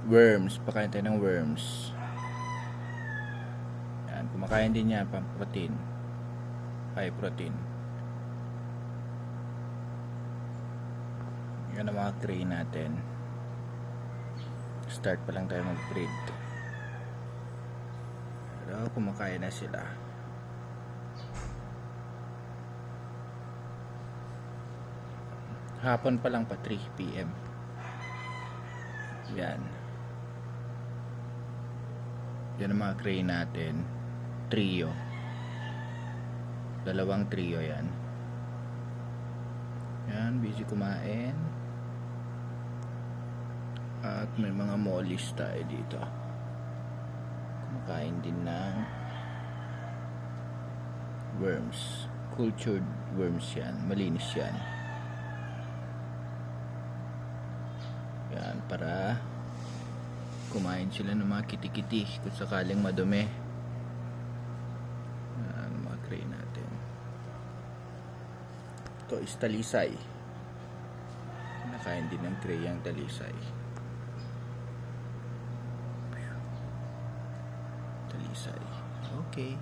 Worms, pakain tayo ng worms. Yan, kumakain din niya pang protein. High protein. Yan ang mga tray natin. Start pa lang tayo mag-breed. Pero kumakain na sila. Hapon pa lang pa, 3 PM. Yan. Yan ang mga crane natin. Trio. Dalawang trio yan. Yan, busy kumain. At may mga mollies tayo dito. Kumakain din ng worms. Cultured worms yan. Malinis yan. Yan, para kumain sila ng mga kitikiti kung sakaling madumi. Yan, mga crane natin. Ito is talisay. Nakain din ng tray ang talisay. Talisay. Okay.